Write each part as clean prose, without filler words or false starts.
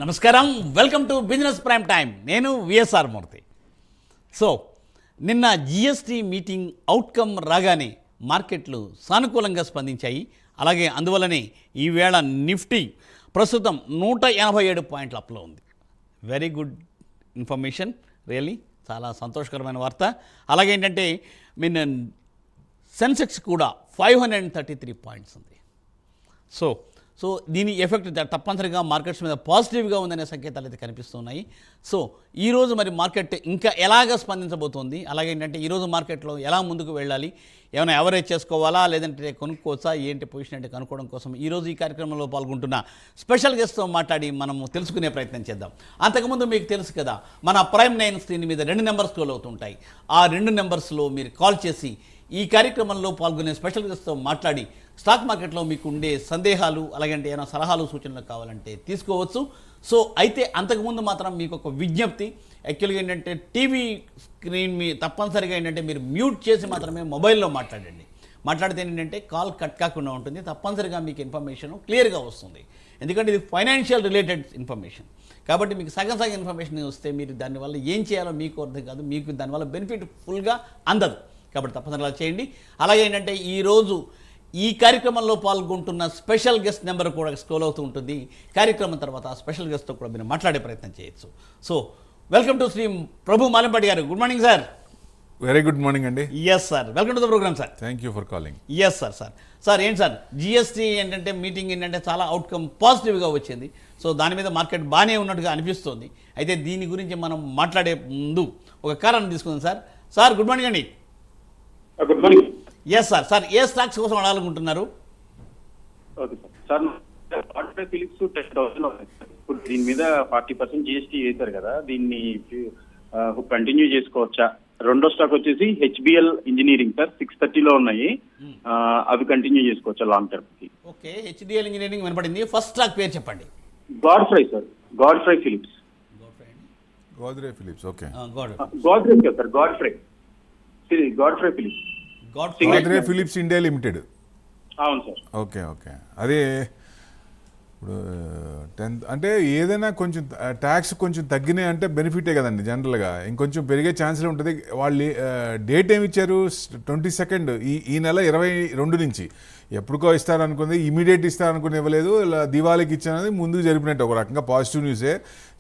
నమస్కారం, welcome to business prime time. నేను VSR మూర్తి. So నిన్న జిఎస్టీ మీటింగ్ అవుట్కమ్ రాగానే మార్కెట్లు సానుకూలంగా స్పందించాయి. అలాగే అందువల్లనే ఈవేళ నిఫ్టీ ప్రస్తుతం 187 పాయింట్ల అప్లో ఉంది. వెరీ గుడ్ ఇన్ఫర్మేషన్, రియల్లీ చాలా సంతోషకరమైన వార్త. అలాగే ఏంటంటే సెన్సెక్స్ కూడా 533 పాయింట్స్ ఉంది. సో దీని ఎఫెక్ట్ తప్పనిసరిగా మార్కెట్స్ మీద పాజిటివ్గా ఉందనే సంకేతాలు అయితే కనిపిస్తున్నాయి. సో ఈరోజు మరి మార్కెట్ ఇంకా ఎలాగ స్పందించబోతోంది, అలాగే ఏంటంటే ఈరోజు మార్కెట్లో ఎలా ముందుకు వెళ్ళాలి, ఏమైనా ఎవరేజ్ చేసుకోవాలా లేదంటే కొనుక్కోవచ్చా, ఏంటి పొజిషన్ అంటే కనుక్కోవడం కోసం ఈరోజు ఈ కార్యక్రమంలో పాల్గొంటున్న స్పెషల్ గెస్ట్తో మాట్లాడి మనము తెలుసుకునే ప్రయత్నం చేద్దాం. అంతకుముందు మీకు తెలుసు కదా, మన ప్రైమ్ 9 స్క్రీన్ మీద 2 నెంబర్స్ స్క్రోల్ అవుతుంటాయి. ఆ 2 నెంబర్స్లో మీరు కాల్ చేసి ఈ కార్యక్రమంలో పాల్గొనే స్పెషల్ గెస్ట్తో మాట్లాడి స్టాక్ మార్కెట్లో మీకు ఉండే సందేహాలు, అలాగంటే ఏమైనా సలహాలు సూచనలు కావాలంటే తీసుకోవచ్చు. సో అయితే అంతకుముందు మాత్రం మీకు ఒక విజ్ఞప్తి. యాక్చువల్గా ఏంటంటే టీవీ స్క్రీన్ మీ తప్పనిసరిగా ఏంటంటే మీరు మ్యూట్ చేసి మాత్రమే మొబైల్లో మాట్లాడండి. మాట్లాడితే ఏంటంటే కాల్ కట్ కాకుండా ఉంటుంది. తప్పనిసరిగా మీకు ఇన్ఫర్మేషన్ క్లియర్గా వస్తుంది. ఎందుకంటే ఇది ఫైనాన్షియల్ రిలేటెడ్ ఇన్ఫర్మేషన్ కాబట్టి మీకు సగం ఇన్ఫర్మేషన్ వస్తే మీరు దానివల్ల ఏం చేయాలో మీకు అర్థం కాదు, మీకు దానివల్ల బెనిఫిట్ ఫుల్గా అందదు. కాబట్టి తప్పనిసరిగా చేయండి. అలాగే ఏంటంటే ఈరోజు ఈ కార్యక్రమంలో పాల్గొంటున్న స్పెషల్ గెస్ట్ నెంబర్ కూడా స్క్రోల్ అవుతూ ఉంటుంది. కార్యక్రమం తర్వాత ఆ స్పెషల్ గెస్ట్తో కూడా మీరు మాట్లాడే ప్రయత్నం చేయొచ్చు. So welcome to Shri Prabhu Malampati గారు. Good morning sir. Very good morning అండి. Yes sir, welcome to the programme sir. Thank you for calling. Yes sir ఏంటి సార్, జిఎస్టీ ఏంటంటే మీటింగ్ ఏంటంటే చాలా అవుట్కమ్ పాజిటివ్గా వచ్చింది. సో దాని మీద మార్కెట్ బాగానే ఉన్నట్టుగా అనిపిస్తుంది. అయితే దీని గురించి మనం మాట్లాడే ముందు ఒక కారణం తీసుకుందాం సార్. గుడ్ మార్నింగ్ అండి. Good morning. ఎస్ సార్ ఏ స్టాక్స్ కోసం అడాలనుకుంటున్నారు? Okay sir. ఫిలిప్స్ 10,000 ఇప్పుడు దీని మీద 40% జిఎస్టీ వేశారు కదా, దీన్ని కంటిన్యూ చేసుకోవచ్చా? రెండో స్టాక్ వచ్చేసి హెచ్బిఎల్ ఇంజనీరింగ్ సార్, 630లో ఉన్నాయి. అవి కంటిన్యూ చేసుకోవచ్చా లాంగ్ టర్మ్ కి? ఓకే, హెచ్డిఎల్ ఇంజనీరింగ్ వినపడింది. ఫస్ట్ స్టాక్ పేరు చెప్పండి. Godfrey sir, Godfrey Phillips. Godfrey Phillips. Okay, Godfrey కదా sir, Godfrey Phillips. Godfrey Phillips India Limited. అవును సార్. ఓకే అదే ఇప్పుడు 10th అంటే ఏదైనా కొంచెం ట్యాక్స్ కొంచెం తగ్గినాయి అంటే బెనిఫిటే కదండి. జనరల్గా ఇంకొంచెం పెరిగే ఛాన్స్లే ఉంటుంది. వాళ్ళు డేట్ ఏమి ఇచ్చారు? 22 ఈ నెల 22 నుంచి. ఎప్పుడుకో ఇస్తారనుకుంది, ఇమీడియట్ ఇస్తారనుకుని ఇవ్వలేదు. ఇలా దివాళీకి ఇచ్చారనేది ముందుకు జరిపినట్టు ఒక రకంగా పాజిటివ్ న్యూసే.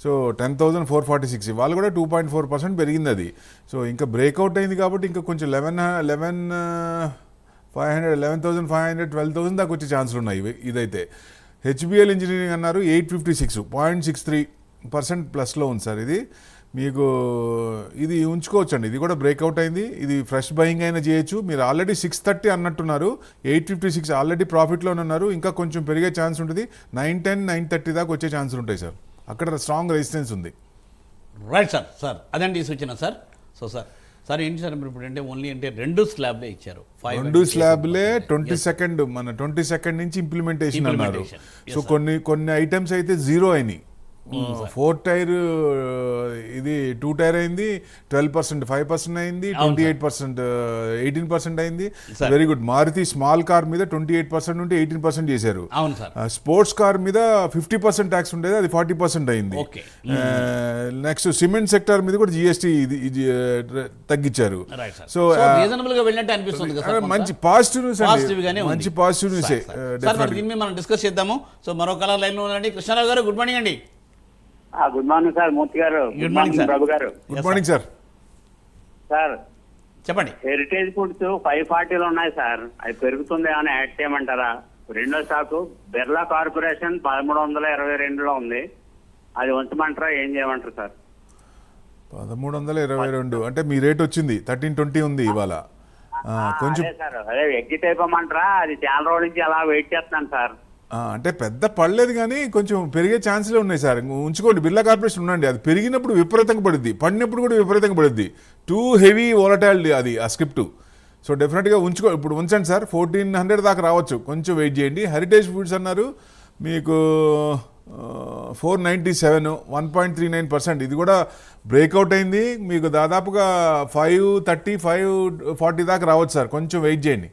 సో 10,446 వాళ్ళు కూడా 2.4% పెరిగింది అది. సో ఇంకా బ్రేక్అవుట్ అయింది కాబట్టి ఇంకా కొంచెం 11,500 12,000 దాకా వచ్చే ఛాన్సులు ఉన్నాయి. ఇదైతే హెచ్బిఎల్ ఇంజనీరింగ్ అన్నారు 856.63% ప్లస్లో ఉంది సార్. ఇది మీకు ఇది ఉంచుకోవచ్చు అండి. ఇది కూడా బ్రేక్అవుట్ అయింది. ఇది ఫ్రెష్ బయింగ్ అయినా చేయొచ్చు. మీరు ఆల్రెడీ 630 అన్నట్టున్నారు, 856 ఆల్రెడీ ప్రాఫిట్లోనే ఉన్నారు. ఇంకా కొంచెం పెరిగే ఛాన్స్ ఉంటుంది. 910, 930 దాకా వచ్చే ఛాన్సులు ఉంటాయి సార్. అక్కడ స్ట్రాంగ్ రెసిస్టెన్స్ ఉంది. రైట్ సార్ అదండి సూచన సార్. సో సార్ ఏంటి సార్ మీరు ఇప్పుడు అంటే ఓన్లీ అంటే 2 స్లాబ్లే ఇచ్చారు. 2 స్లాబ్లే 22 మన 22 నుంచి ఇంప్లిమెంటేషన్ అన్నారు. సో కొన్ని ఐటమ్స్ అయితే 0 అయినాయి. 4 టైర్ ఇది 2 టైర్ అయింది, 12%, 5% అయింది, 28%, 18% అయింది. Very good. Maruti small car మీద 28% ఉంటే 18% చేశారు. స్పోర్ట్స్ కార్ మీద 50% ట్యాక్స్ ఉండేది, అది 40% అయింది. నెక్స్ట్ సిమెంట్ సెక్టర్ మీద కూడా జిఎస్టీ తగ్గించారు. సో మంచి పాజిటివ్ న్యూస్, మంచి పాజిటివ్ న్యూసే. మనం డిస్కస్ చేద్దాము. సో మరో కలర్ లైన్ లో ఉండండి. కృష్ణారావు గారు గుడ్ మార్నింగ్ అండి. గుడ్ మార్నింగ్ సార్, మూర్తి గారు. Good morning sir. ప్రభు గారు గుడ్ మార్నింగ్ సార్. సార్ చెప్పండి. హెరిటేజ్ ఫుడ్స్ 540లో ఉన్నాయి సార్, అది పెరుగుతుంది అని యాడ్ చేయమంటారా? రెండో స్టాక్ బిర్లా కార్పొరేషన్ 1322లో ఉంది, అది ఉంచమంటారా, ఏం చేయమంటారు సార్? 1322 అంటే మీ రేట్ వచ్చింది 1320 ఉంది ఇవాళ. కొంచెం సార్ అదే ఎగ్జిట్ అయిపోమంటారా? అది చాలా రోజుల నుంచి అలా వెయిట్ చేస్తున్నాను సార్. అంటే పెద్ద పడలేదు కానీ కొంచెం పెరిగే ఛాన్స్లే ఉన్నాయి సార్. ఉంచుకోండి. బిర్లా కార్పొరేషన్ ఉండండి. అది పెరిగినప్పుడు విపరీతంగా పడుద్ది, పడినప్పుడు కూడా విపరీతంగా పడుద్ది. టూ హెవీ వోలటైల్ అది ఆ స్క్రిప్ట్. సో డెఫినెట్గా ఇప్పుడు ఉంచండి సార్. 1400 దాకా రావచ్చు, కొంచెం వెయిట్ చేయండి. హెరిటేజ్ ఫుడ్స్ అన్నారు మీకు 497, 1.39%. ఇది కూడా బ్రేక్అవుట్ అయింది. మీకు దాదాపుగా 530, 540 దాకా రావచ్చు సార్. కొంచెం వెయిట్ చేయండి.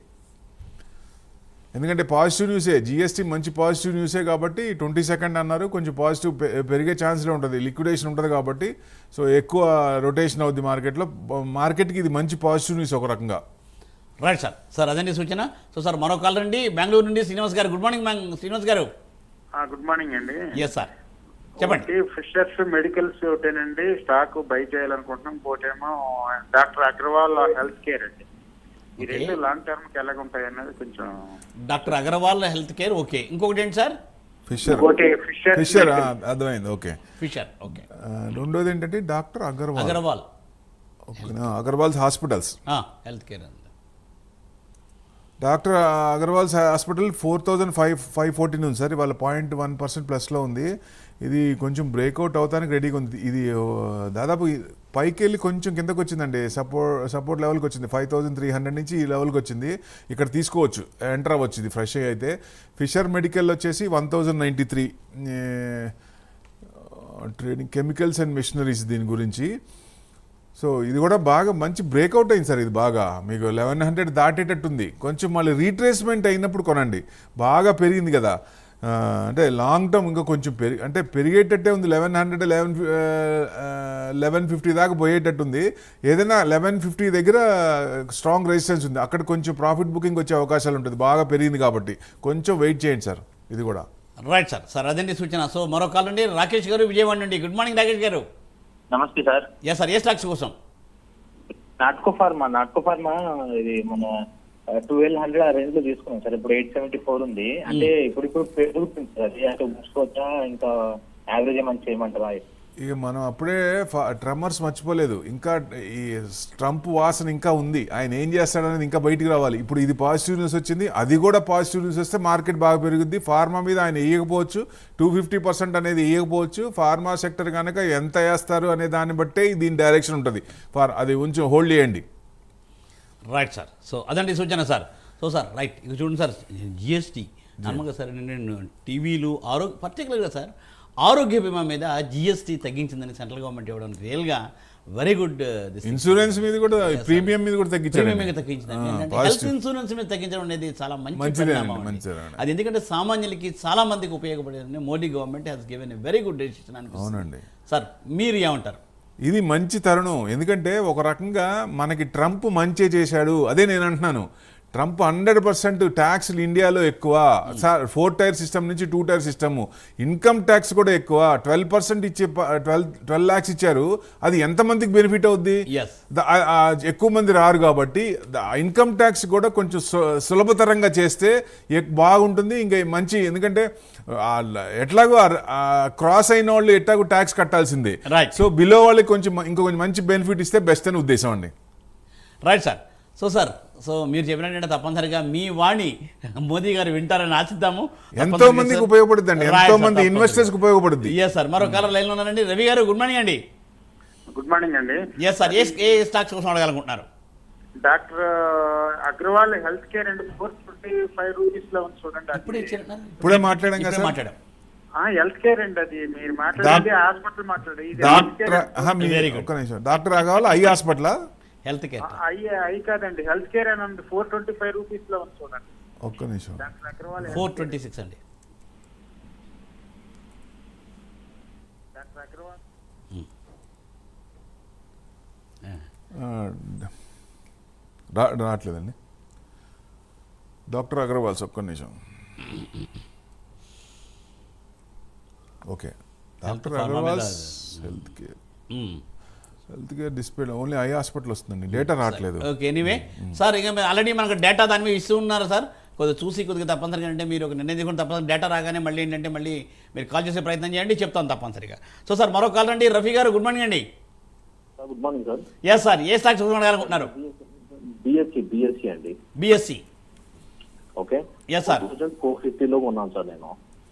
ఎందుకంటే పాజిటివ్ న్యూసే, జిఎస్టీ మంచి పాజిటివ్ న్యూసే కాబట్టి 22nd అన్నారు, కొంచెం పాజిటివ్ పెరిగే ఛాన్స్లే ఉంటుంది, లిక్విడేషన్ ఉంటుంది కాబట్టి. సో ఎక్కువ రొటేషన్ అవుద్ది మార్కెట్లో. మార్కెట్కి ఇది మంచి పాజిటివ్ న్యూస్ ఒక రకంగా. Right sir. సార్ అదండి సూచన. సో సార్ మరో కాల్ రండి బెంగళూరు నుండి శ్రీనివాస్ గారు. గుడ్ మార్నింగ్ శ్రీనివాస్ గారు. గుడ్ మార్నింగ్ అండి. ఎస్ సార్ చెప్పండి. ఫిషర్స్ మెడికల్స్ ఒకటేనండి స్టాక్ బై చేయాలనుకుంటున్నాం. ఇంకోటేమో డాక్టర్ అగర్వాల్ హెల్త్ కేర్ అండి. ఈ రెండు లాంగ్ టర్మ్ కి ఎలాగుంటాయి అన్నది కొంచెం. Doctor Agarwal health care okay. ఇంకొకటి ఏంటి సార్? ఫిషర్. అర్థమైంది. Okay Fisher okay. రెండోది ఏంటంటే doctor Agarwal Agarwal's hospitals health care. Doctor Agarwal's hospital 4,514 ఉంది సార్, ఇవాళ 0.1% ప్లస్లో ఉంది. ఇది కొంచెం బ్రేక్అవుట్ అవడానికి రెడీగా ఉంది. ఇది దాదాపు పైకి వెళ్ళి కొంచెం కిందకు వచ్చిందండి, సపోర్ట్ లెవెల్కి వచ్చింది. 5,300 నుంచి ఈ లెవెల్కి వచ్చింది. ఇక్కడ తీసుకోవచ్చు, ఎంటర్ అవ్వచ్చు ఇది ఫ్రెష్ అయితే. ఫిషర్ మెడికల్ వచ్చేసి 1,093 ట్రేడింగ్ కెమికల్స్ అండ్ మిషనరీస్ దీని గురించి. సో ఇది కూడా బాగా మంచి బ్రేక్అవుట్ అయింది సార్. ఇది బాగా మీకు 1,100 దాటేటట్టుంది. కొంచెం మళ్ళీ రీట్రేస్మెంట్ అయినప్పుడు కొనండి. బాగా పెరిగింది కదా, అంటే లాంగ్ టర్మ్ ఇంకా కొంచెం పెరిగేటట్టే ఉంది. 1,100 1150 దాకా పోయేటట్టుంది. ఏదైనా 1150 దగ్గర స్ట్రాంగ్ రెసిస్టెన్స్ ఉంది, అక్కడ కొంచెం ప్రాఫిట్ బుకింగ్ వచ్చే అవకాశాలు ఉంటుంది. బాగా పెరిగింది కాబట్టి కొంచెం వెయిట్ చేయండి సార్ ఇది కూడా. Right sir. సార్ అదండి సూచన. సో మరో కాల్ అండి రాకేష్ గారు విజయవాడ నుండి. గుడ్ మార్నింగ్ రాకేష్ గారు. నమస్తే సార్. Yes sir. ఏ స్టాక్స్ కోసం? నాట్కో ఫార్మా ఇది మన 1,200 ఆ రేంజ్ లో తీసుకున్నాం సార్. ఇప్పుడు 874 ఉంది. అంటే ఇప్పుడు పెరుగుతుంది సార్. అంటే ఉంచుకోవచ్చా, ఇంకా యావరేజ్ ఏమని చేయమంటారా? ఇక మనం అప్పుడే ట్రమ్మర్స్ మర్చిపోలేదు, ఇంకా ఈ ట్రంప్ వాసన ఇంకా ఉంది. ఆయన ఏం చేస్తాడనేది ఇంకా బయటికి రావాలి. ఇప్పుడు ఇది పాజిటివ్ న్యూస్ వచ్చింది, అది కూడా పాజిటివ్ న్యూస్ వస్తే మార్కెట్ బాగా పెరుగుద్ది. ఫార్మా మీద ఆయన వేయకపోవచ్చు, 250% అనేది వేయకపోవచ్చు. ఫార్మా సెక్టర్ కనుక ఎంత వేస్తారు అనే దాన్ని బట్టే దీని డైరెక్షన్ ఉంటుంది. అది కొంచెం హోల్డ్ చేయండి. Right sir. సో అదండి సూచన సార్. సో సార్ రైట్ ఇక చూడండి సార్, జిఎస్టీ నమ్మకం సార్. నేను టీవీలు పర్టికులర్గా సార్ ఆరోగ్య బీమా మీద జిఎస్టీ తగ్గించిందని సెంట్రల్ గవర్నమెంట్ ఇవ్వడం రియల్గా వెరీ గుడ్. ఇన్సూరెన్స్ మీద కూడా ప్రీమియం మీద కూడా తగ్గించారు. హెల్త్ ఇన్సూరెన్స్ మీద తగ్గించడం అనేది చాలా మంచిది. అది ఎందుకంటే సామాన్యులకి చాలా మందికి ఉపయోగపడేది. Modi government has given a very good decision అనిపిస్తుంది సార్. మీరు ఏమంటారు? ఇది మంచి తరుణం, ఎందుకంటే ఒక రకంగా మనకి ట్రంప్ మంచి చేశాడు. అదే నేను అంటున్నాను, ట్రంప్ 100% ట్యాక్స్లు ఇండియాలో ఎక్కువ సార్. 4 టైర్ సిస్టమ్ నుంచి 2 టైర్ సిస్టమ్. ఇన్కమ్ ట్యాక్స్ కూడా ఎక్కువ. 12% ఇచ్చే 12 lakhs ఇచ్చారు. అది ఎంతమందికి బెనిఫిట్ అవుద్ది? ఎక్కువ మంది రారు కాబట్టి ఇన్కమ్ ట్యాక్స్ కూడా కొంచెం సులభతరంగా చేస్తే బాగుంటుంది. ఇంకా మంచి, ఎందుకంటే ఎట్లాగో క్రాస్ అయిన వాళ్ళు ఎట్లాగో ట్యాక్స్ కట్టాల్సిందే. సో బిలో వాళ్ళకి కొంచెం ఇంకొంచెం మంచి బెనిఫిట్ ఇస్తే బెస్ట్ అని ఉద్దేశం అండి. Right sir. సో మీరు చెప్పినట్టు తప్పనిసరిగా మీ వాణి మోదీ గారు వింటారని ఆశిద్దాము. ఎంతో మందికి ఉపయోగపడుతుంది అండి, ఎంతో మంది ఇన్వెస్టర్స్ కి ఉపయోగపడుతుంది. Yes sir. మరో కాలర్ లైన్ లో ఉన్నారండి. రవి గారు గుడ్ మార్నింగ్ అండి. గుడ్ మార్నింగ్ అండి. Yes sir. ఏ స్టాక్స్ కోసం అడగాలనుకుంటున్నారు? Doctor Agarwal health care and 425 rupees లో ఉంది చూడండి. ఇప్పుడే మాట్లాడాం కదా మాట్లాడాం. హెల్త్ కేర్ అండి. అది మీరు మాట్లాడేది హాస్పిటల్ మాట్లాడే. Doctor Agarwal eye hospital health care I కాదండి, హెల్త్ కేర్ అని 425 రూపీస్ లో ఉంది చూడండి. ఒక్క నిమిషం. 426 అండి. డాక్టర్ అగ్రవాల్ రావట్లేదండి. డాక్టర్ అగర్వాల్స్ ఒక్క నిమిషం. Okay, doctor Agarwal's health care display only eye hospital వస్తుందండి, డేటా రావట్లేదు. ఓకే, ఎనీవే సార్, ఇక ఆల్రెడీ మనకు డేటా దాని మీద ఇస్తూ ఉన్నారు సార్. కొద్దిగా తప్పనిసరిగా అంటే మీరు ఒక నిర్ణయం తీసుకుని తప్పనిసరి డేటా రాగానే మళ్ళీ ఏంటంటే మళ్ళీ మీరు కాల్ చేసే ప్రయత్నం చేయండి, చెప్తాను తప్పనిసరిగా. సో సార్ మరో కాల్ రండి. రఫీ గారు గుడ్ మార్నింగ్ అండి. Good morning sir. Yes sir. ఏ స్టాక్స్ అడగాలనుకుంటున్నారు? బిఎస్సి అండి. బిఎస్సి. ఓకే. Yes sir. 450లో ఉన్నాను సార్. నేను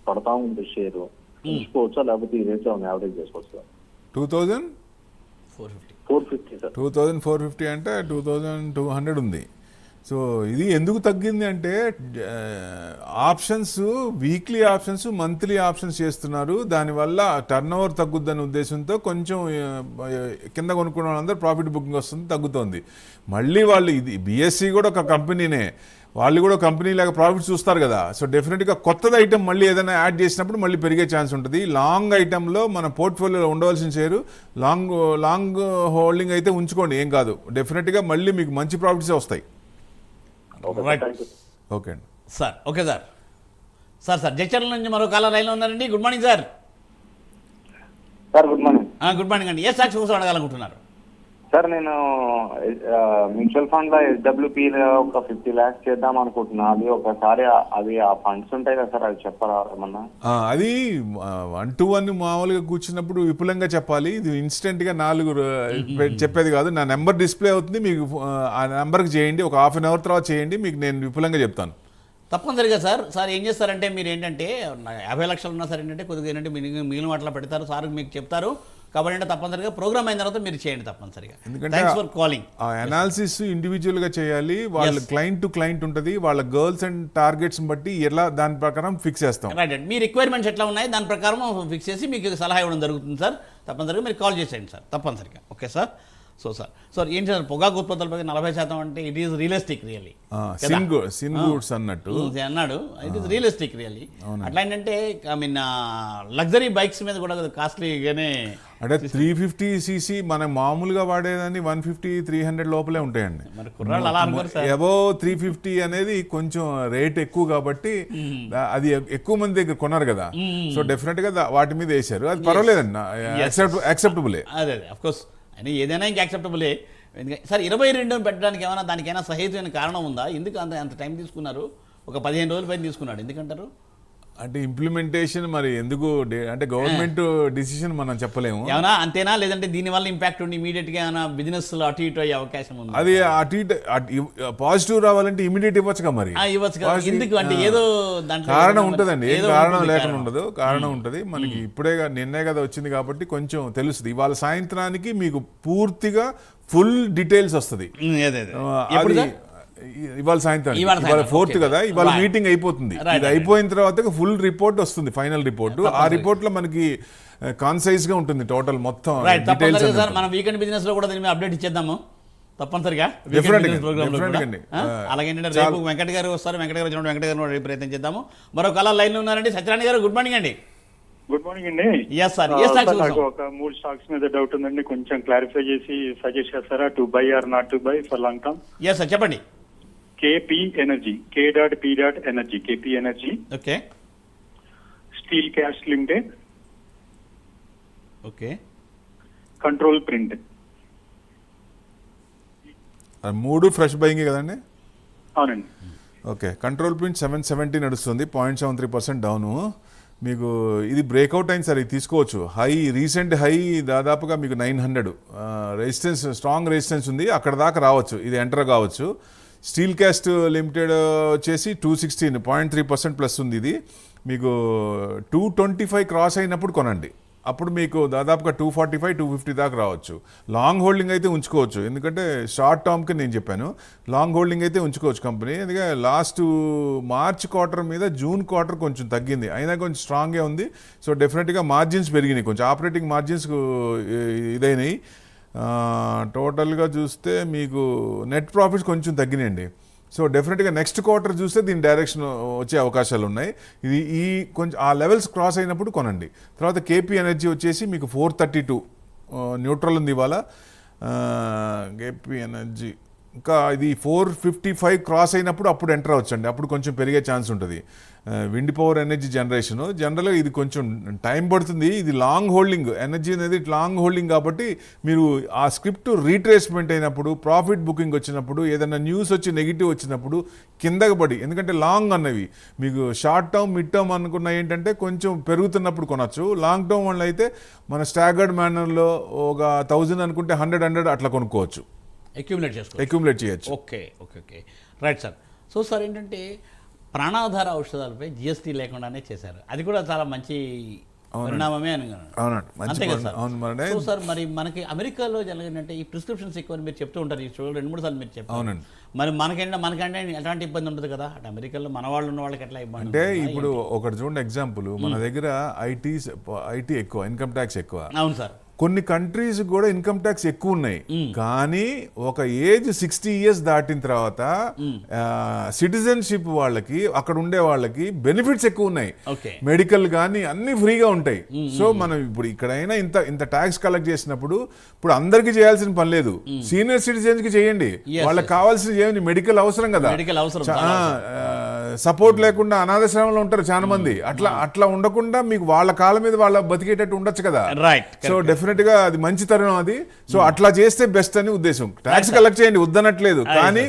పడతా ఉంది షేర్, తీసుకోవచ్చా లేకపోతే ఈ రేంజ్ యావరేజ్ చేసుకోవచ్చు? 2450 సార్. 2450 అంటే 2200 ఉంది. సో ఇది ఎందుకు తగ్గింది అంటే options, weekly options, monthly options చేస్తున్నారు. దానివల్ల టర్న్ ఓవర్ తగ్గుద్దనే ఉద్దేశంతో కొంచెం కింద కొనుక్కున్న వాళ్ళందరూ ప్రాఫిట్ బుకింగ్ వస్తుంది, తగ్గుతోంది. మళ్ళీ వాళ్ళు ఇది బిఎస్సి కూడా ఒక కంపెనీనే, వాళ్ళు కూడా కంపెనీ లాగా ప్రాఫిట్ చూస్తారు కదా. సో డెఫినెట్గా కొత్తది ఐటమ్ మళ్ళీ ఏదైనా యాడ్ చేసినప్పుడు మళ్ళీ పెరిగే ఛాన్స్ ఉంటుంది. లాంగ్ ఐటెంలో మన పోర్ట్ఫోలియోలో ఉండవలసిన షేరు లాంగ్ హోల్డింగ్ అయితే ఉంచుకోండి, ఏం కాదు. డెఫినెట్గా మళ్ళీ మీకు మంచి ప్రాఫిట్సే వస్తాయి. రైట్ ఓకే అండి sir. Okay sir. Sir Jadcherla నుంచి మరో కాలర్ లైన్లో ఉన్నారండి. Good morning sir. Sir good morning. Good morning అండి. ఏ స్టాక్స్ కోసం అడగాలనుకుంటున్నారు? సార్ నేను మ్యూచువల్ ఫండ్ లో SWP లో ఒక 50 lakhs చేద్దాం అనుకుంటున్నా. అది ఒకసారి అది ఆ ఫండ్స్ ఉంటాయి కదా సార్, అది చెప్పరా ఏమన్నా? అది 1-to-1 మామూలుగా కూర్చున్నప్పుడు విపులంగా చెప్పాలి. ఇది ఇన్స్టెంట్గా 4 చెప్పేది కాదు. నా నెంబర్ డిస్ప్లే అవుతుంది, మీకు ఆ నెంబర్కి చేయండి, ఒక హాఫ్ అన్ అవర్ తర్వాత చేయండి, మీకు నేను విపులంగా చెప్తాను. తప్పనిసరిగా సార్ ఏం చేస్తారంటే మీరు ఏంటంటే 50 లక్షలు ఉన్నా సరే ఏంటంటే కొద్దిగా ఏంటంటే మిగిలిన వాటిలో పెడతారు, సార్ మీకు చెప్తారు. కాబట్టి అంటే తప్పనిసరిగా ప్రోగ్రామ్ అయిన తర్వాత మీరు చేయండి తప్పనిసరిగా. ఎందుకంటే థ్యాంక్స్ ఫర్ కాలింగ్. ఆ అనాలిసిస్ ఇండివిజువల్గా చేయాలి. వాళ్ళ క్లయింట్ టు క్లయింట్ ఉంటుంది, వాళ్ళ గర్ల్స్ అండ్ టార్గెట్స్ బట్టి ఎలా దాని ప్రకారం ఫిక్స్ చేస్తాం. రైట్ అండి. మీ రిక్వైర్మెంట్స్ ఎట్లా ఉన్నాయి దాని ప్రకారం ఫిక్స్ చేసి మీకు సలహా ఇవ్వడం జరుగుతుంది సార్. తప్పనిసరిగా మీరు కాల్ చేసేయండి సార్ తప్పనిసరిగా. Okay sir. సార్ ఏంటి సార్ పొగాకు ఉత్పత్తులపై 40% అంటే it is realistic really sin goods అన్నట్టు అన్నాడు. It is realistic really. అట్లా ఏంటంటే ఐ మీన్ లగ్జరీ బైక్స్ మీద కూడా కాస్ట్లీగానే అంటే 350cc మనం మామూలుగా వాడేదాన్ని 150-300 లోపలే ఉంటాయండి. మరి కుర్రాళ్ళు అలా అనుకోరు సార్. అబోవ్ 350 అనేది కొంచెం రేట్ ఎక్కువ కాబట్టి అది ఎక్కువ మంది దగ్గర కొన్నారు కదా. సో డెఫినెట్ గా వాటి మీద వేశారు. అది పర్వాలేదండి, యాక్సెప్టబులే. అదే అఫ్ కోర్స్ అని ఏదైనా ఇంకా యాక్సెప్టబులే. ఎందుకంటే సార్ 22 పెట్టడానికి ఏమైనా దానికైనా సహేతుమైన కారణం ఉందా? ఎందుకు అంత టైం తీసుకున్నారు? ఒక 15 రోజుల పైన తీసుకున్నాడు ఎందుకంటారు? అంటే ఇంప్లిమెంటేషన్ మరి ఎందుకు అంటే గవర్నమెంట్ డిసిషన్ మనం చెప్పలేము. ఏమన్నా అంతేనా, లేదంటే దీనివల్ల ఇంపాక్ట్ ఉండి ఇమీడియట్ గా ఏమైనా బిజినెస్ అటు ఇటు అయ్యే అవకాశం ఉంది? అది అటు ఇటు పాజిటివ్ రావాలంటే ఇమీడియట్ ఇవ్వచ్చుగా మరి. ఇవ్వచ్చు కదా. ఎందుకు అంటే ఏదో దాంట్లో కారణం ఉంటుందండి, ఏం కారణం లేకుండా ఉండదు, కారణం ఉంటుంది. మనకి ఇప్పుడే నిన్నే కదా వచ్చింది కాబట్టి కొంచెం తెలుస్తుంది. ఇవాళ సాయంత్రానికి మీకు పూర్తిగా ఫుల్ డీటెయిల్స్ వస్తుంది. ఇవాళ సాయంత్రం, ఇవాళ 4th కదా, ఇవాళ మీటింగ్ అయిపోతుంది. ఇది అయిపోయిన తర్వాత ఫుల్ రిపోర్ట్ వస్తుంది, ఫైనల్ రిపోర్ట్. ఆ రిపోర్ట్ లో మనకి కాన్సైజ్ గా ఉంటుంది టోటల్ మొత్తం డీటెయిల్స్. మన వీకెండ్ బిజినెస్ లో కూడా దీని మీద అప్డేట్ ఇచ్చేద్దాము తప్పనిసరిగా. అలాగే రేపు వెంకట గారు వస్తారు, వెంకట గారు రేపు ప్రయత్నం చేద్దాము. మరో కళ లైన్ లో ఉన్నారండి. సత్యనారాయణ గారు గుడ్ మార్నింగ్ అండి. గుడ్ మార్నింగ్ అండి. Yes sir. ఏ స్టాక్స్? నాకు ఒక 3 స్టాక్స్ మీద డౌట్ ఉందండి, కొంచెం క్లారిఫై చేసి సజెస్ట్ చేస్తారా? To buy or not to buy for long term? Yes sir చెప్పండి. KP Energy, K.P. Energy, KP Energy. Okay. Steel Cast Limited. Okay. Control Print. 3 fresh buying కదండి? అవునండి. ఓకే. కంట్రోల్ ప్రింట్ 770 నడుస్తుంది, 0.73% down. మీకు ఇది breakout అయింది sir, ఇది తీసుకోవచ్చు. Recent high దాదాపుగా మీకు 900 రెసిస్టెన్స్, స్ట్రాంగ్ రెసిస్టెన్స్ ఉంది, అక్కడ దాకా రావచ్చు, ఇది ఎంటర్ కావచ్చు. స్టీల్ క్యాస్ట్ లిమిటెడ్ వచ్చేసి 216, 0.3% ప్లస్ ఉంది. ఇది మీకు 225 క్రాస్ అయినప్పుడు కొనండి, అప్పుడు మీకు దాదాపుగా 245, 250 దాకా రావచ్చు. లాంగ్ హోల్డింగ్ అయితే ఉంచుకోవచ్చు, ఎందుకంటే షార్ట్ టర్మ్కి నేను చెప్పాను, లాంగ్ హోల్డింగ్ అయితే ఉంచుకోవచ్చు కంపెనీ. ఎందుకంటే లాస్ట్ మార్చ్ క్వార్టర్ మీద జూన్ క్వార్టర్ కొంచెం తగ్గింది, అయినా కొంచెం స్ట్రాంగ్గా ఉంది. సో డెఫినెట్గా మార్జిన్స్ పెరిగినాయి, కొంచెం ఆపరేటింగ్ మార్జిన్స్ ఇదైనాయి. టోటల్గా చూస్తే మీకు నెట్ ప్రాఫిట్స్ కొంచెం తగ్గినాయండి. సో డెఫినెట్గా నెక్స్ట్ క్వార్టర్ చూస్తే దీని డైరెక్షన్ వచ్చే అవకాశాలు ఉన్నాయి. ఇది కొంచెం ఆ లెవెల్స్ క్రాస్ అయినప్పుడు కొనండి. తర్వాత KP ఎనర్జీ వచ్చేసి మీకు 432 న్యూట్రల్ ఉంది ఇవాళ. KP ఎనర్జీ ఇంకా ఇది 455 క్రాస్ అయినప్పుడు అప్పుడు ఎంటర్ అవ్వచ్చండి, అప్పుడు కొంచెం పెరిగే ఛాన్స్ ఉంటుంది. విండ్ పవర్ ఎనర్జీ జనరేషను జనరల్గా ఇది కొంచెం టైం పడుతుంది. ఇది లాంగ్ హోల్డింగ్ ఎనర్జీ అనేది, లాంగ్ హోల్డింగ్ కాబట్టి మీరు ఆ స్క్రిప్ట్ రీట్రేస్మెంట్ అయినప్పుడు, ప్రాఫిట్ బుకింగ్ వచ్చినప్పుడు, ఏదైనా న్యూస్ వచ్చి నెగిటివ్ వచ్చినప్పుడు కిందకి పడి, ఎందుకంటే లాంగ్ అన్నవి మీకు షార్ట్ టర్మ్ మిడ్ టర్మ్ అనుకున్న ఏంటంటే కొంచెం పెరుగుతున్నప్పుడు కొనచ్చు. లాంగ్ టర్మ్ వల్ల అయితే మన స్టాగర్డ్ మేనర్లో ఒక 1000 అనుకుంటే 100 అట్లా కొనుక్కోవచ్చు, అక్యుములేట్ చేయొచ్చు. ఓకే. Right sir. సార్ ఏంటంటే ప్రాణాధార ఔషధాలపై GST లేకుండానే చేశారు, అది కూడా చాలా మంచి పరిణామమే అని అంతే కదా సార్? సార్ మరి మనకి అమెరికాలో జరగంటే ఈ ప్రిస్క్రిప్షన్స్ ఎక్కువ మీరు చెప్తూ ఉంటారు, ఈ 2-3 సార్లు మీరు చెప్పారు. మరి మనకంటే ఎలాంటి ఇబ్బంది ఉంటుంది కదా అటు అమెరికాలో మన వాళ్ళు ఉన్న వాళ్ళకి ఎట్లా ఇబ్బంది అంటే? ఇప్పుడు ఒకటి చూడండి ఎగ్జాంపుల్, మన దగ్గర ఐటీ ఎక్కువ, ఇన్కమ్ ట్యాక్స్ ఎక్కువ. అవును సార్. కొన్ని కంట్రీస్ కూడా ఇన్కమ్ ట్యాక్స్ ఎక్కువ ఉన్నాయి, కానీ ఒక ఏజ్ 60 years దాటిన తర్వాత సిటిజన్షిప్ వాళ్ళకి అక్కడ ఉండే వాళ్ళకి బెనిఫిట్స్ ఎక్కువ ఉన్నాయి, ఓకే మెడికల్ కానీ అన్ని ఫ్రీగా ఉంటాయి. సో మనం ఇప్పుడు ఇక్కడైనా ఇంత ట్యాక్స్ కలెక్ట్ చేసినప్పుడు ఇప్పుడు అందరికీ చేయాల్సిన పని లేదు, సీనియర్ సిటిజన్స్ కి చేయండి, వాళ్ళకి కావాల్సిన చేయండి, మెడికల్ అవసరం కదా, మెడికల్ అవసరం సపోర్ట్ లేకుండా అనాథాశ్రమంలో ఉంటారు చాలా మంది, అట్లా ఉండకుండా మీకు వాళ్ళ కాళ్ళ మీద వాళ్ళ బతికేటట్టు ఉండొచ్చు కదా. రైట్. సో డెఫినెట్ గా అది మంచి తరుణం అది. సో అట్లా చేస్తే బెస్ట్ అని ఉద్దేశం. ట్యాక్స్ కలెక్ట్ చేయండి వద్దనట్లేదు, కానీ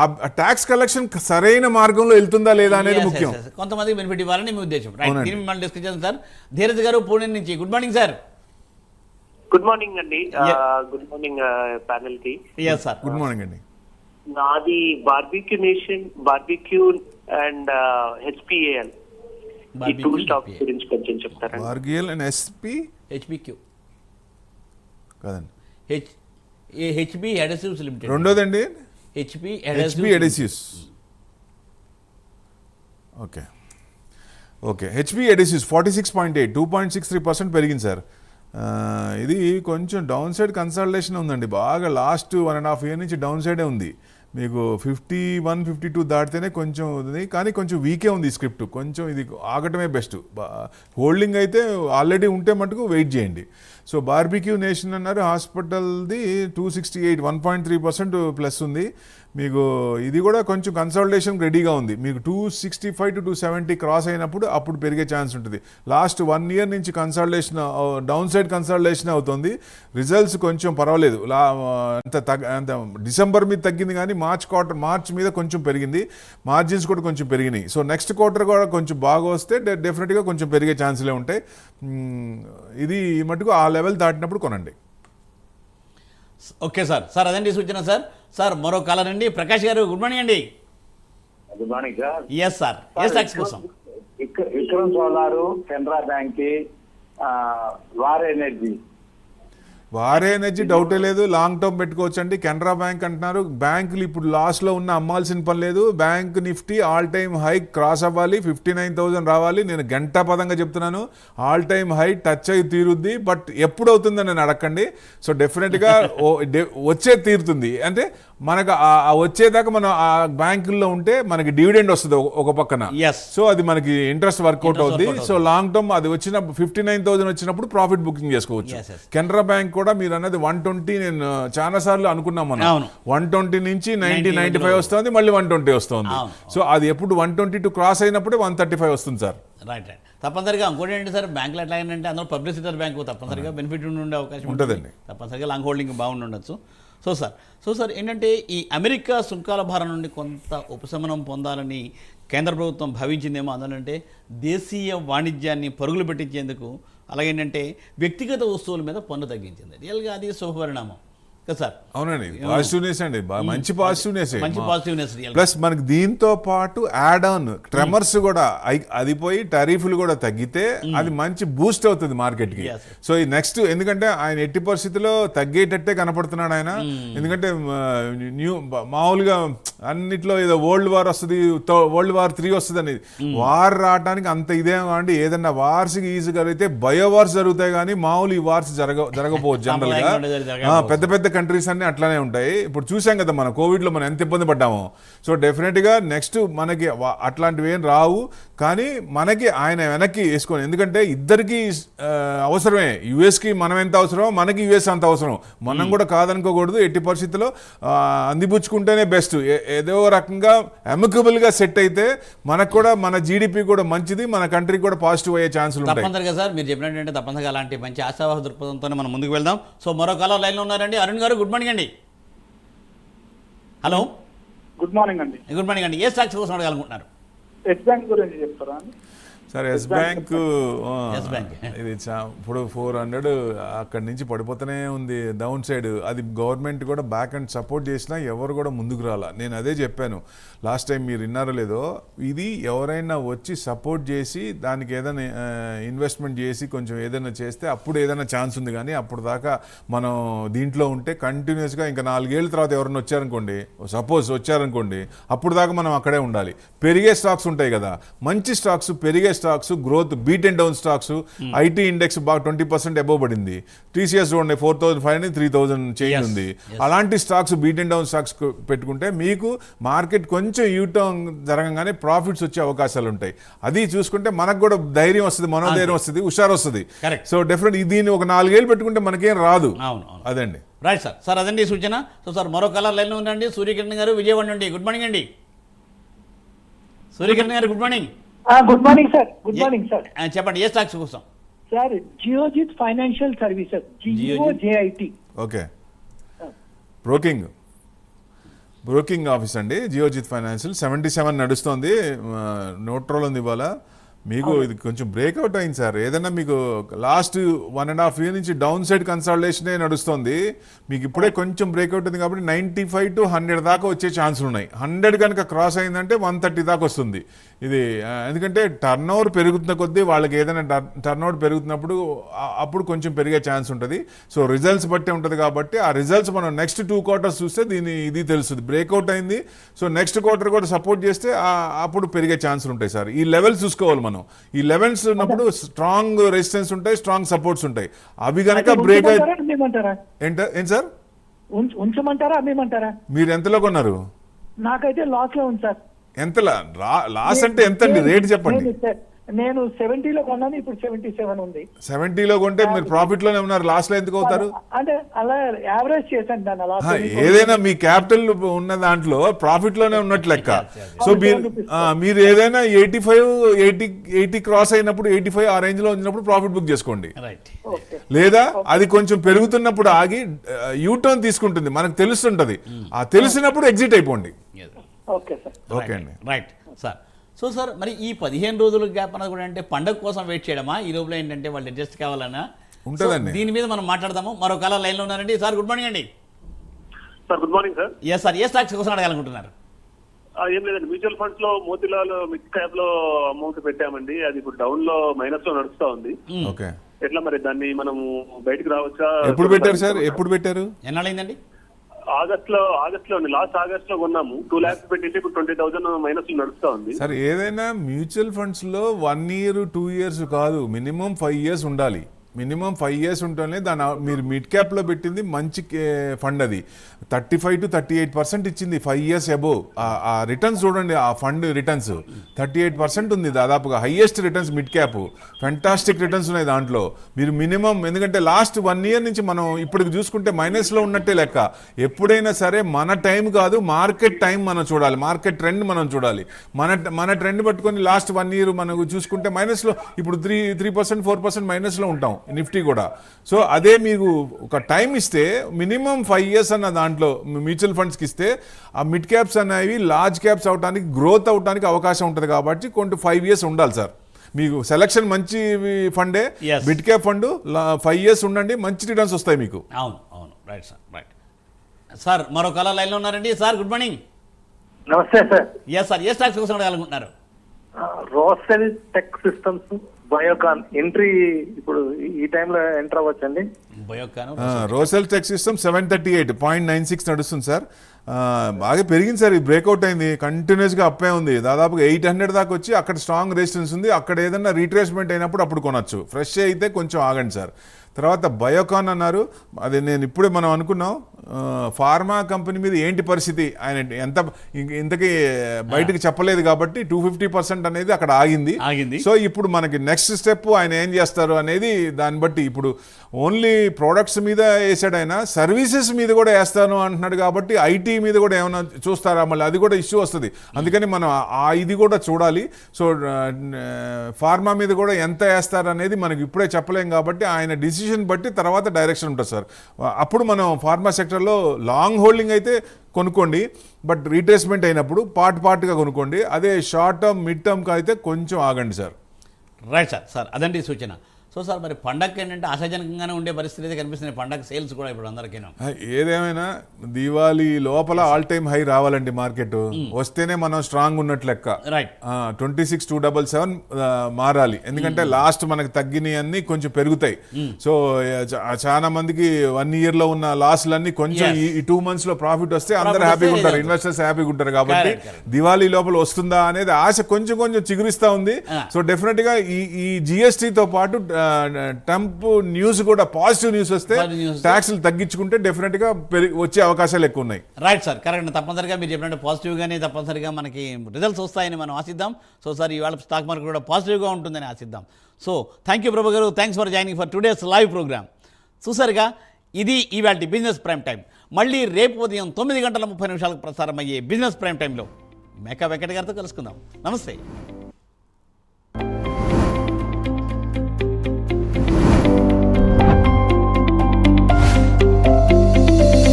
ఆ ట్యాక్స్ కలెక్షన్ సరైన మార్గంలో వెళ్తుందా లేదా అనేది ముఖ్యం. కొంతమందికి బెనిఫిట్ ఇవ్వాలని మీ ఉద్దేశం. రైట్, దీన్ని మనం డిస్కస్ చేద్దాం సార్. ధీరజ్ గారు పూణే నుంచి, good morning sir. Good morning అండి. గుడ్ మార్నింగ్ ప్యానెల్ కి. yes సార్, గుడ్ మార్నింగ్ అండి. నాది బార్బిక్యూ నేషన్, బార్బిక్యూ అండ్ హెచ్పిఏఎల్, ఈ టూ స్టాక్స్ గురించి కొంచెం చెప్తారా? బార్బిక్యూ అండ్ హెచ్బిక్యూ కాదండి, హెచ్బి అడెసివ్స్ లిమిటెడ్. రెండోదండి HB adhesives. Okay HB adhesives 46.8, 2.63% పెరిగింది సార్. ఇది కొంచెం డౌన్ సైడ్ కన్సల్టేషన్ ఉందండి, బాగా లాస్ట్ 1.5 year నుంచి డౌన్ సైడే ఉంది. మీకు 51, 52 దాటితేనే కొంచెం ఉంది, కానీ కొంచెం వీకే ఉంది ఈ స్క్రిప్ట్, కొంచెం ఇది ఆగటమే బెస్ట్. హోల్డింగ్ అయితే ఆల్రెడీ ఉంటే మటుకు వెయిట్ చేయండి. సో బార్బిక్యూ నేషన్ అన్నారు, హాస్పిటల్ది 268, 1.3% ప్లస్ ఉంది. మీకు ఇది కూడా కొంచెం కన్సల్టేషన్ రెడీగా ఉంది. మీకు 265 to 270 క్రాస్ అయినప్పుడు అప్పుడు పెరిగే ఛాన్స్ ఉంటుంది. లాస్ట్ 1 year నుంచి కన్సల్టేషన్, డౌన్ సైడ్ కన్సల్టేషన్ అవుతుంది. రిజల్ట్స్ కొంచెం పర్వాలేదు, అంత డిసెంబర్ మీద తగ్గింది, కానీ మార్చ్ మీద కొంచెం పెరిగింది, మార్జిన్స్ కూడా కొంచెం పెరిగినాయి. సో నెక్స్ట్ క్వార్టర్ కూడా కొంచెం బాగా వస్తే డెఫినెట్గా కొంచెం పెరిగే ఛాన్సులే ఉంటాయి. ఇది మటుకు ఆ లెవెల్ దాటినప్పుడు కొనండి. Okay sir. సార్ అదండి సూచన సార్. సార్ మరో కాలర్ అండి, ప్రకాష్ గారు, గుడ్ మార్నింగ్ అండి. Good morning sir. Yes sir, ఏ స్టాక్స్ కోసం? Vikram solar, Canara bank, Waaree energy డౌటే లేదు, లాంగ్ టర్మ్ పెట్టుకోవచ్చు అండి. కెనరా బ్యాంక్ అంటున్నారు, బ్యాంకులు ఇప్పుడు లాస్లో ఉన్న అమ్మాల్సిన పని లేదు. Bank Nifty all time high cross అవ్వాలి, 59,000 రావాలి. నేను గంటా పదంగా చెప్తున్నాను, ఆల్ టైమ్ హై టచ్ అయి తీరుద్ది, బట్ ఎప్పుడు అవుతుందని నేను అడగండి. సో డెఫినెట్గా వచ్చే తీరుతుంది, అంటే మనకు వచ్చేదాకా మనం ఆ బ్యాంకుల్లో ఉంటే మనకి డివిడెండ్ వస్తుంది ఒక పక్కన. సో అది మనకి ఇంట్రెస్ట్ వర్కౌట్ అవుతుంది. సో లాంగ్ టర్మ్ అది వచ్చిన 59,000 వచ్చినప్పుడు ప్రాఫిట్ బుకింగ్ చేసుకోవచ్చు. కెనరా బ్యాంక్ కూడా మీరు అన్నది 120, నేను చాలా సార్లు అనుకున్నాం మనం, 120 నుంచి 90-95 వస్తుంది, మళ్ళీ 120 వస్తుంది. సో అది ఎప్పుడు 122 క్రాస్ అయినప్పుడే 135 వస్తుంది సార్. రైట్. తప్పనిసరిగా ఇంకోటి ఏంటి సార్, బ్యాంకులు ఎట్లా ఏంటంటే అందులో పబ్లిసిటీ బ్యాంకు తప్పనిసరిగా బెనిఫిట్ ఉండే అవకాశం ఉంటుందండి, తప్పనిసరిగా లాంగ్ హోల్డింగ్ బాగుండొచ్చు. సో సార్ ఏంటంటే ఈ అమెరికా సుంకాల భారం నుండి కొంత ఉపశమనం పొందాలని కేంద్ర ప్రభుత్వం భావించిందేమో. అందుకంటే దేశీయ వాణిజ్యాన్ని పరుగులు పెట్టించేందుకు, అలాగేంటంటే వ్యక్తిగత వస్తువుల మీద పన్ను తగ్గించింది. రియల్గా అది శుభపరిణామం కదా సార్? అవునండి, పాజిటివ్నెస్ అండి, మంచి పాజిటివ్నెస్. రియల్ ప్లస్ మనకి దీంతో పాటు యాడ్ ఆన్ ట్రెమర్స్ కూడా అది పోయి టారిఫ్లు కూడా తగ్గితే అది మంచి బూస్ట్ అవుతుంది మార్కెట్ కి. సో ఈ నెక్స్ట్, ఎందుకంటే ఆయన ఎట్టి పరిస్థితిలో తగ్గేటట్టే కనపడుతున్నాడు ఆయన. ఎందుకంటే మామూలుగా అన్నిట్లో ఏదో వరల్డ్ వార్ వస్తుంది, వరల్డ్ వార్ 3 వస్తుంది అనేది, వార్ రావడానికి అంత ఇదేమో అండి. ఏదన్నా వార్స్ ఈజీగా అయితే బయో వార్స్ జరుగుతాయి, కానీ మామూలు ఈ వార్స్ జరగకపోవచ్చు జనరల్ గా. పెద్ద కంట్రీస్ అన్ని అట్లానే ఉంటాయి. ఇప్పుడు చూసాం కదా మన కోవిడ్లో మనం ఎంత ఇబ్బంది పడ్డామో. సో డెఫినెట్గా నెక్స్ట్ మనకి అట్లాంటివి ఏం రావు, కానీ మనకి ఆయన వెనక్కి వేసుకొని, ఎందుకంటే ఇద్దరికి అవసరమే. యుఎస్కి మనం ఎంత అవసరమో మనకి యుఎస్ అంత అవసరం. మనం కూడా కాదనుకోకూడదు. ఎట్టి పరిస్థితుల్లో అందిపుచ్చుకుంటేనే బెస్ట్. ఏదో రకంగా అమికబుల్గా సెట్ అయితే మనకు కూడా, మన జీడిపి కూడా మంచిది, మన కంట్రీకి కూడా పాజిటివ్ అయ్యే ఛాన్సులు ఉంటాయి. తప్పనిసరిగా సార్, మీరు చెప్పినట్టు తప్పనిసరిగా అలాంటి మంచి ఆశావాహ దృక్పథంతోనే మనం ముందుకు వెళ్దాం. సో మరో కాలర్ లైన్లో ఉన్నారండి, అరుణ్ గారు, గుడ్ మార్నింగ్ అండి. హలో, గుడ్ మార్నింగ్ అండి. గుడ్ మార్నింగ్ అండి. ఏ స్టాక్స్ కోసం అడగాలనుకుంటున్నారు? ఎస్ బ్యాంక్ గురించి చెప్తారా అండి? సార్ ఎస్ బ్యాంక్ ఇది ఇప్పుడు 400 అక్కడి నుంచి పడిపోతూనే ఉంది డౌన్ సైడ్. అది గవర్నమెంట్ కూడా బ్యాక్ అండ్ సపోర్ట్ చేసినా ఎవరు కూడా ముందుకు రాలా. నేను అదే చెప్పాను లాస్ట్ టైం, మీరు విన్నారో లేదో. ఇది ఎవరైనా వచ్చి సపోర్ట్ చేసి దానికి ఏదైనా ఇన్వెస్ట్మెంట్ చేసి కొంచెం ఏదైనా చేస్తే అప్పుడు ఏదైనా ఛాన్స్ ఉంది, కానీ అప్పుడు దాకా మనం దీంట్లో ఉంటే కంటిన్యూస్గా ఇంకా 4 ఏళ్ళ తర్వాత ఎవరైనా వచ్చారనుకోండి, సపోజ్ వచ్చారనుకోండి, అప్పుడు దాకా మనం అక్కడే ఉండాలి. పెరిగే స్టాక్స్ ఉంటాయి కదా, మంచి స్టాక్స్ పెరిగే stocks growth beat and down stocks, IT index బాగా 20% అబోవ్ పడింది. TCS చూడండి 4,500 3,000 చేంజ్ ఉంది. అలాంటి stocks beat and down stocks పెట్టుకుంటే మీకు మార్కెట్ కొంచెం యూటర్న్ జరగగానే ప్రాఫిట్స్ వచ్చే అవకాశాలు ఉంటాయి. అది చూసుకుంటే మనకు కూడా ధైర్యం వస్తుంది, మనోధైర్యం వస్తుంది, హుషారు వస్తుంది. సో డెఫినెట్ దీన్ని ఒక 4 ఏళ్ళు పెట్టుకుంటే మనకేం రాదు. అదండి. Right sir. సార్ అదండి సూచన. సో సార్ మరో కలర్ లైన్లో ఉండండి. సూర్యకిరణ్ గారు విజయవాడ నుండి. గుడ్ మార్నింగ్ అండి సూర్యకిరణ్ గారు. Good morning. Good morning sir. Good morning sir. చెప్పండి ఏ స్టాక్స్ కోసం? Sir Geojit financial services, GIOJIT. Okay, broking office అండి. జియోజిత్ ఫైనాన్షియల్ 77 నడుస్తుంది. న్యూట్రల్ ఉంది ఇవాళ. మీకు ఇది కొంచెం బ్రేక్అవుట్ అయింది సార్. ఏదైనా మీకు లాస్ట్ 1.5 year నుంచి డౌన్ సైడ్ కన్సాలిడేషనే నడుస్తుంది. మీకు ఇప్పుడే కొంచెం బ్రేక్అవుట్ ఉంది కాబట్టి 95 to 100 దాకా వచ్చే ఛాన్సులు ఉన్నాయి. 100 కనుక క్రాస్ అయిందంటే 130 దాకా వస్తుంది ఇది. ఎందుకంటే టర్న్ ఓవర్ పెరుగుతున్న కొద్దీ వాళ్ళకి ఏదైనా టర్న్ ఓవర్ పెరుగుతున్నప్పుడు అప్పుడు కొంచెం పెరిగే ఛాన్స్ ఉంటుంది. సో రిజల్ట్స్ బట్టే ఉంటుంది కాబట్టి ఆ రిజల్ట్స్ మనం నెక్స్ట్ 2 quarters చూస్తే ఇది తెలుస్తుంది. బ్రేక్అవుట్ అయింది, సో నెక్స్ట్ క్వార్టర్ కూడా సపోర్ట్ చేస్తే అప్పుడు పెరిగే ఛాన్సులు ఉంటాయి సార్. ఈ లెవెల్స్ చూసుకోవాలి మనం. ఈ లెవెల్స్ ఉన్నప్పుడు స్ట్రాంగ్ రెసిస్టెన్స్ ఉంటాయి, స్ట్రాంగ్ సపోర్ట్స్ ఉంటాయి. అవి కనుక బ్రేక్ అయితే ఏంటి సార్? ఉంచమంటారా అమ్మేమంటారా? మీరు ఎంతలో కొన్నారు? నాకైతే లాస్ లో ఉంది సార్. ఎంత లాస్ అంటే ఎంత అండి? రేట్ చెప్పండి. నేను 70లో కొన్నాను, ఇప్పుడు 77 ఉంది. 70లో కొంటే మీరు ప్రాఫిట్ లోనే ఉన్నారు, లాస్ లో ఎందుకు అవుతారు? అంటే అలా యావరేజ్ చేశాను దాన్ని అలా. ఏదైనా మీ క్యాపిటల్ ఉన్న దాంట్లో ప్రాఫిట్ లోనే ఉన్నట్లు లెక్క. సో మీరు ఏదైనా 85-80 క్రాస్ అయినప్పుడు 85 ఆ రేంజ్ లో వచ్చినప్పుడు ప్రాఫిట్ బుక్ చేసుకోండి. లేదా అది కొంచెం పెరుగుతున్నప్పుడు ఆగి యూటర్న్ తీసుకుంటుంది, మనకు తెలుస్తుంటది. ఆ తెలిసినప్పుడు ఎగ్జిట్ అయిపోండి. ఓకే అండి. Right sir. సో సార్ మరి ఈ 15 రోజుల గ్యాప్ అన్నది కూడా అంటే పండగ కోసం వెయిట్ చేయడమా? ఈ లోపల ఏంటంటే వాళ్ళు అడ్జస్ట్ కావాలన్నా ఉంటుందండి. దీని మీద మనం మాట్లాడదాము. మరో కాలర్ లైన్లో ఉన్నారండి. సార్ గుడ్ మార్నింగ్ అండి. Sir good morning sir. Yes sir, ఏ స్టాక్స్ కోసం అడగాలనుకుంటున్నారు? ఏం లేదండి, మ్యూచువల్ ఫండ్స్ లో మోతిలాల్ మిడ్ క్యాప్ లో అమౌంట్ పెట్టామండి. అది ఇప్పుడు డౌన్ లో మైనస్ లో నడుస్తా ఉంది. ఓకే, ఎట్లా మరి దాన్ని మనం బయటకు రావచ్చా? ఎప్పుడు పెట్టారు సార్? ఎప్పుడు పెట్టారు? ఎన్నాళ్ళైందండి? ఆగస్ట్ లో లాస్ట్ ఆగస్ట్ లో కొన్నాము. 2 lakhs పెట్టింటే ఇప్పుడు 20,000 మైనస్ నడుస్తా ఉంది. సార్ ఏదైనా మ్యూచువల్ ఫండ్స్ లో 1 year 2 years కాదు, మినిమం 5 years ఉండాలి. మినిమం 5 years ఉంటేనే దాని మీరు మిడ్ క్యాప్లో పెట్టింది మంచి ఫండ్. అది 35 to 38% ఇచ్చింది 5 years అబోవ్. ఆ రిటర్న్స్ చూడండి, ఆ ఫండ్ రిటర్న్స్ 38% ఉంది దాదాపుగా. Highest returns mid cap. Fantastic returns ఉన్నాయి దాంట్లో. మీరు మినిమం, ఎందుకంటే లాస్ట్ 1 year నుంచి మనం ఇప్పటికి చూసుకుంటే మైనస్లో ఉన్నట్టే లెక్క. ఎప్పుడైనా సరే మన టైం కాదు, మార్కెట్ టైం మనం చూడాలి, మార్కెట్ ట్రెండ్ మనం చూడాలి. మన ట్రెండ్ పట్టుకొని లాస్ట్ 1 year మనకు చూసుకుంటే మైనస్లో, ఇప్పుడు 3% 4% మైనస్లో ఉంటాం నిఫ్టీ కూడా. సో అదే మీకు ఒక టైం ఇస్తే మినిమం 5 years అన్న దాంట్లో మ్యూచువల్ ఫండ్స్కి ఇస్తే ఆ మిడ్ క్యాప్స్ అనేవి లార్జ్ క్యాప్స్ అవడానికి, గ్రోత్ అవడానికి అవకాశం ఉంటుంది. కాబట్టి కొంచెం 5 years ఉండాలి సార్. మీకు సెలక్షన్ మంచి funday, mid cap fund. 5 years ఉండండి, మంచి రిటర్న్స్ వస్తాయి మీకు. అవును అవును, రైట్ సార్, రైట్ సార్. మరో కాలర్ లైన్లో ఉన్నారండి. Sir good morning. నమస్తే సార్. ఎస్ సార్, ఏ స్టాక్స్ కోసం అడగాలనుకుంటున్నారు? రోసెల్ టెక్ సిస్టమ్స్, బయోకాన్ ఎంట్రీ ఇప్పుడు ఈ టైంలో ఎంటర్ అవ్వచ్చండి? రోసెల్ టెక్ సిస్టమ్ 738.96 నడుస్తుంది సార్. బాగా పెరిగింది సార్. ఈ బ్రేక్అవుట్ అయింది, కంటిన్యూస్గా అప్పే ఉంది. దాదాపుగా 800 దాకా వచ్చి అక్కడ స్ట్రాంగ్ రెసిస్టెన్స్ ఉంది. అక్కడ ఏదైనా రీట్రేస్మెంట్ అయినప్పుడు అప్పుడు కొనొచ్చు. ఫ్రెష్ అయితే కొంచెం ఆగండి సార్. తర్వాత బయోకాన్ అన్నారు, అది నేను ఇప్పుడే మనం అనుకున్నాం. ఫార్మా కంపెనీ మీద ఏంటి పరిస్థితి, ఆయన ఇంతకీ బయటకు చెప్పలేదు కాబట్టి 250% అనేది అక్కడ ఆగింది. సో ఇప్పుడు మనకి నెక్స్ట్ స్టెప్ ఆయన ఏం చేస్తారు అనేది దాన్ని బట్టి. ఇప్పుడు ఓన్లీ ప్రోడక్ట్స్ మీద వేసాడు ఆయన, సర్వీసెస్ మీద కూడా వేస్తాను అంటున్నాడు. కాబట్టి ఐటీ మీద కూడా ఏమైనా చూస్తారా, మళ్ళీ అది కూడా ఇష్యూ వస్తుంది. అందుకని మనం ఇది కూడా చూడాలి. సో ఫార్మా మీద కూడా ఎంత వేస్తారు అనేది మనకి ఇప్పుడే చెప్పలేం. కాబట్టి ఆయన డిసిషన్ బట్టి తర్వాత డైరెక్షన్ ఉంటుంది సార్. అప్పుడు మనం ఫార్మా సెక్టర్లో లాంగ్ హోల్డింగ్ అయితే కొనుక్కోండి, బట్ రీట్రేస్మెంట్ అయినప్పుడు పార్ట్గా కొనుక్కోండి. అదే షార్ట్ టర్మ్ మిడ్ టర్మ్కి అయితే కొంచెం ఆగండి సార్. Right sir. సార్ అదండి సూచన. సో సార్ మరి పండగకి ఏంటంటే ఆశాజనకంగానే ఉండే పరిస్థితి అయితే కనిపిస్తుంది, పండగ సేల్స్ కూడా ఇప్పుడు అందరికీ. ఏదేమైనా దివాళీ లోపల ఆల్ టైమ్ హై రావాలండి మార్కెట్, వస్తేనే మనం స్ట్రాంగ్ ఉన్నట్లు లెక్క. రైట్. 26,277 మారాలి, ఎందుకంటే లాస్ట్ మనకి తగ్గినవి అన్ని కొంచెం పెరుగుతాయి. సో చాలా మందికి 1 year లో ఉన్న లాస్లన్నీ కొంచెం ఈ 2 months లో ప్రాఫిట్ వస్తే అందరూ హ్యాపీగా ఉంటారు, ఇన్వెస్టర్స్ హ్యాపీగా ఉంటారు. కాబట్టి దివాళీ లోపల వస్తుందా అనేది ఆశ కొంచెం కొంచెం చిగురిస్తా ఉంది. సో డెఫినెట్ గా ఈ జిఎస్టీతో పాటు ట్రంప్ న్యూస్ కూడా పాజిటివ్ న్యూస్ వస్తే ట్యాక్స్లు తగ్గించుకుంటే డెఫినెట్ గా వచ్చే అవకాశాలు ఎక్కువ ఉన్నాయి. Right sir, correct. తప్పనిసరిగా మీరు చెప్పినట్టు పాజిటివ్గానే తప్పనిసరిగా మనకి రిజల్ట్స్ వస్తాయని మనం ఆశిద్దాం. సో సార్ ఇవాళ స్టాక్ మార్కెట్ కూడా పాజిటివ్గా ఉంటుందని ఆశిద్దాం. సో థ్యాంక్ యూ ప్రభు గారు, thanks for joining for today's live programme. చూసారుగా, ఇది ఇవాళ బిజినెస్ ప్రైమ్ టైం. మళ్ళీ రేపు ఉదయం 9 గంటల 30 నిమిషాలకు ప్రసారం అయ్యే బిజినెస్ ప్రైమ్ టైంలో మేకా వెంకట గారితో కలుసుకుందాం. నమస్తే.